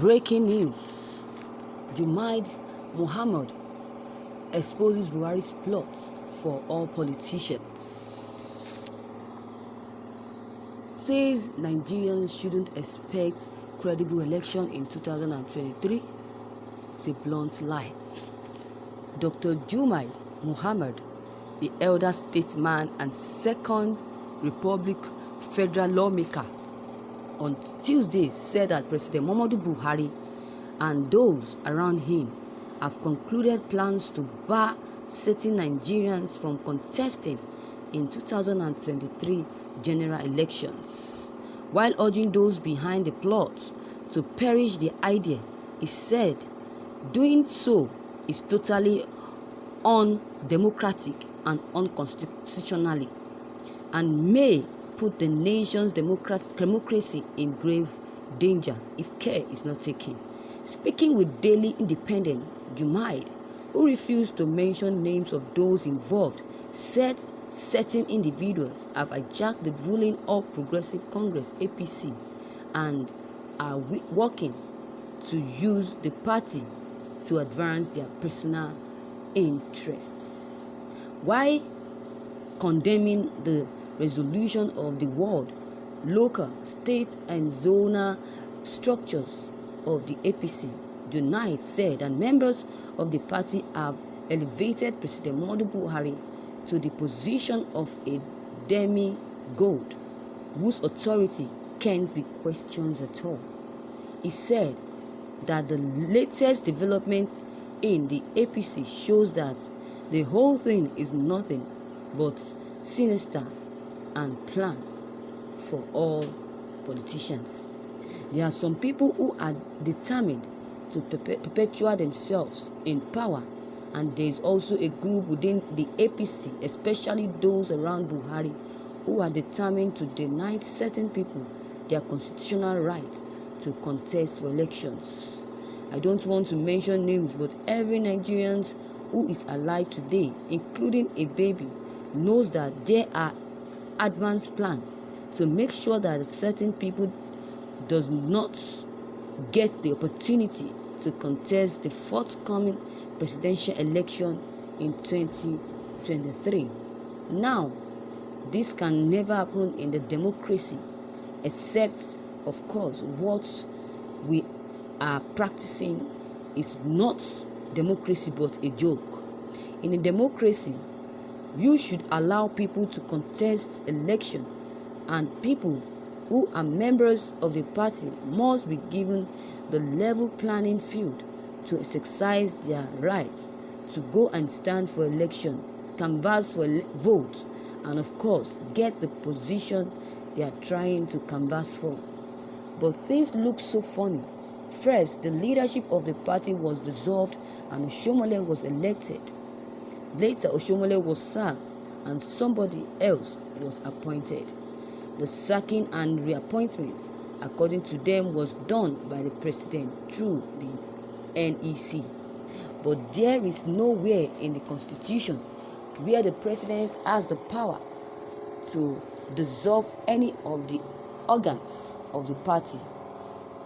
Breaking news. Junaid Muhammad exposes Buhari's plot for all politicians. Says Nigerians shouldn't expect credible election in 2023. It's a blunt lie. Dr. Junaid Muhammad, the elder statesman and second Republic federal lawmaker, on Tuesday said that President Muhammadu Buhari and those around him have concluded plans to bar certain Nigerians from contesting in 2023 general elections. While urging those behind the plot to perish the idea, he said doing so is totally undemocratic and unconstitutional and may put the nation's democracy in grave danger if care is not taken. Speaking with Daily Independent, Junaid, who refused to mention names of those involved, said certain individuals have hijacked the ruling All Progressive Congress (APC) and are working to use the party to advance their personal interests. While condemning the resolution of the world, local, state, and zonal structures of the APC, Junaid said that members of the party have elevated President Muhammadu Buhari to the position of a demigod whose authority can't be questioned at all. He said that the latest development in the APC shows that the whole thing is nothing but sinister and plan for all politicians. There are some people who are determined to perpetuate themselves in power, and there is also a group within the APC, especially those around Buhari, who are determined to deny certain people their constitutional right to contest for elections. I don't want to mention names, but every Nigerian who is alive today, including a baby, knows that there are advanced plan to make sure that certain people does not get the opportunity to contest the forthcoming presidential election in 2023. Now, this can never happen in the democracy, except, of course, what we are practicing is not democracy but a joke. In a democracy, you should allow people to contest election, and people who are members of the party must be given the level playing field to exercise their right to go and stand for election, canvass for votes, and of course get the position they are trying to canvass for. But things look so funny. First, the leadership of the party was dissolved and Oshomole was elected. Later, Oshomole was sacked and somebody else was appointed. The sacking and reappointment, according to them, was done by the president through the NEC. But there is nowhere in the constitution where the president has the power to dissolve any of the organs of the party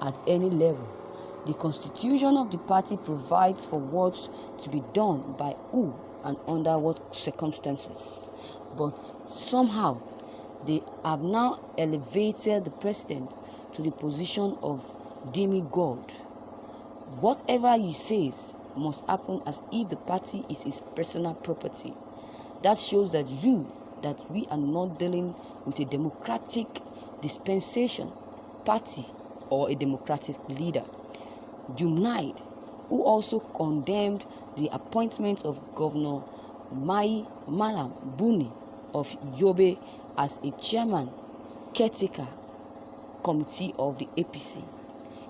at any level. The constitution of the party provides for what to be done by who and under what circumstances. But somehow, they have now elevated the president to the position of demigod. Whatever he says must happen as if the party is his personal property. That shows that we are not dealing with a democratic dispensation party or a democratic leader. Junaid, who also condemned the appointment of Governor Mai Malam Buni of Yobe as a chairman caretaker committee of the APC,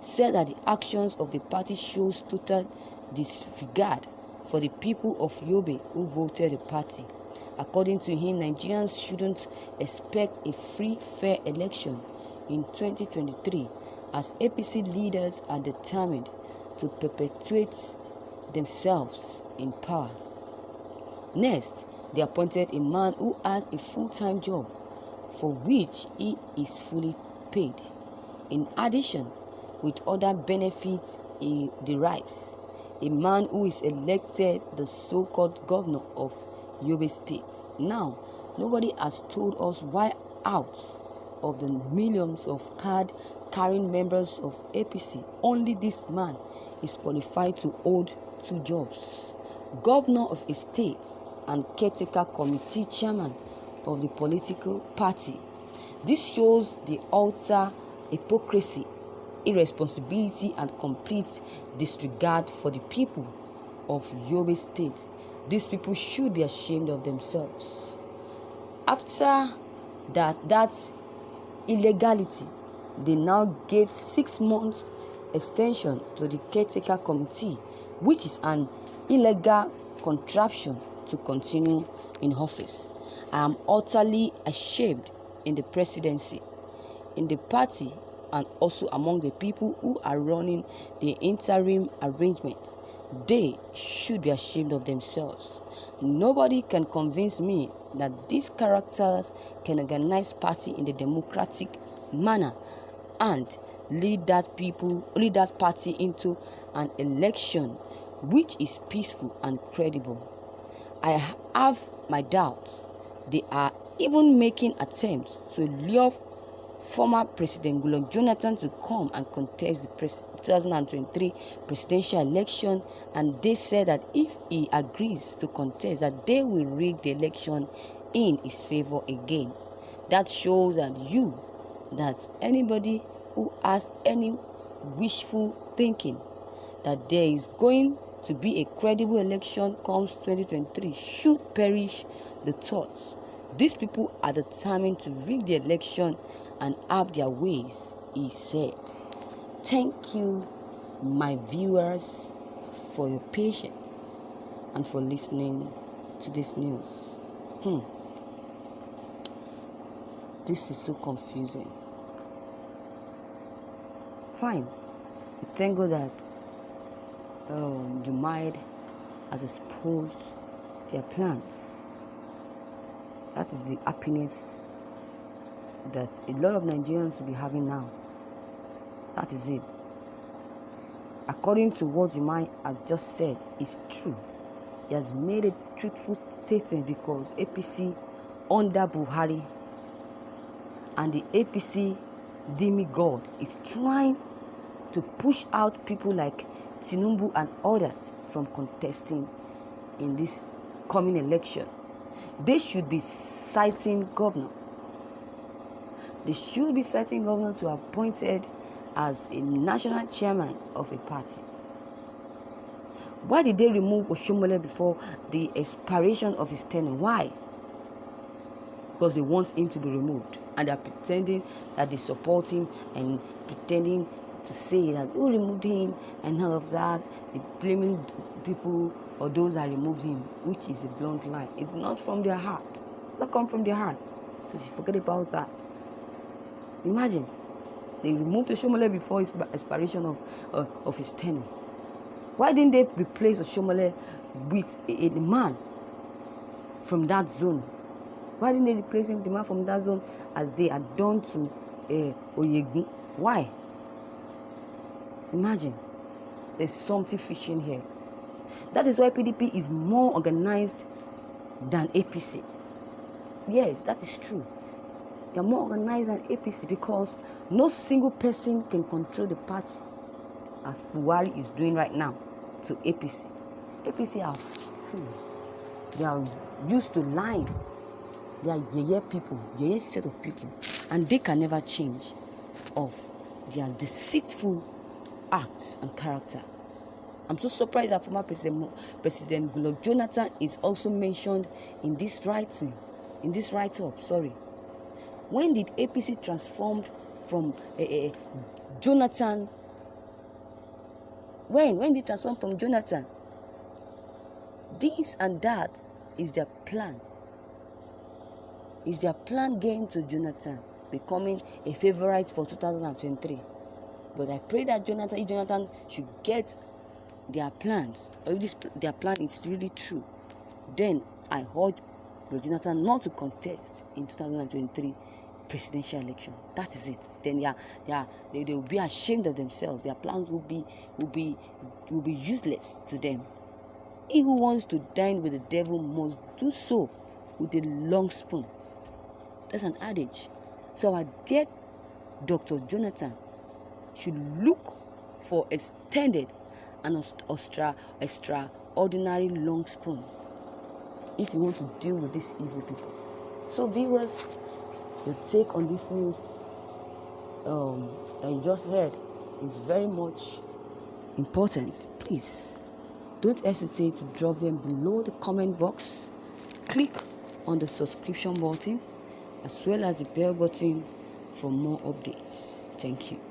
said that the actions of the party shows total disregard for the people of Yobe who voted the party. According to him, Nigerians shouldn't expect a free, fair election in 2023 as APC leaders are determined to perpetuate themselves in power. Next, they appointed a man who has a full-time job for which he is fully paid. In addition, with other benefits he derives. A man who is elected the so-called governor of Yobe State. Now, nobody has told us why out of the millions of card-carrying members of APC, only this man is qualified to hold two jobs: governor of a state and caretaker committee chairman of the political party. This shows the utter hypocrisy, irresponsibility, and complete disregard for the people of Yobe State. These people should be ashamed of themselves. After that illegality, they now gave 6 months extension to the caretaker committee, which is an illegal contraption to continue in office. I am utterly ashamed in the presidency, in the party, and also among the people who are running the interim arrangement. They should be ashamed of themselves. Nobody can convince me that these characters can organize party in the democratic manner and lead that party into an election which is peaceful and credible. I have my doubts. They are even making attempts to lure former President Goodluck Jonathan to come and contest the 2023 presidential election, and they said that if he agrees to contest, that they will rig the election in his favor again. That shows that anybody who has any wishful thinking that there is going to be a credible election comes 2023 should perish the thoughts. These people are determined to rig the election and have their ways, he said. Thank you, my viewers, for your patience and for listening to this news. This is so confusing. Fine. We thank God that Junaid has exposed their plans. That is the happiness that a lot of Nigerians will be having now. That is it. According to what Junaid has just said, is true. He has made a truthful statement because APC under Buhari and the APC demigod is trying to push out people like Tinubu and others from contesting in this coming election. They should be citing governor. They should be citing governor to appointed as a national chairman of a party. Why did they remove Oshomole before the expiration of his tenure? Why? Because they want him to be removed, and they are pretending that they support him and pretending to say that who removed him and all of that. They blaming people or those that removed him, which is a blunt lie. It's not from their heart. It's not come from their heart. So you forget about that. Imagine they removed Oshomole before his expiration of his tenure. Why didn't they replace Oshomole with a man from that zone? Why didn't they replace him with the man from that zone as they had done to Oyegun? Why? Imagine. There's something fishing here. That is why PDP is more organized than APC. Yes, that is true. They are more organized than APC because no single person can control the party as Buhari is doing right now to APC. APC are fools. They are used to lying. They are yeye set of people, and they can never change of their deceitful acts and character. I'm so surprised that former President Goodluck Jonathan is also mentioned in this writing, in this write-up. When did APC transformed from Jonathan? When did it transform from Jonathan? This and that is their plan. Is their plan getting to Jonathan, becoming a favorite for 2023? But I pray that Jonathan should get their plans, or if their plan is really true, then I urge Jonathan not to contest in 2023 presidential election. That is it. Then they will be ashamed of themselves. Their plans will be useless to them. He who wants to dine with the devil must do so with a long spoon. That's an adage. So our dear Dr. Jonathan should look for extended and extraordinary long spoon if you want to deal with these evil people. So viewers, your take on this news that you just heard is very much important. Please don't hesitate to drop them below the comment box. Click on the subscription button as well as the bell button for more updates. Thank you.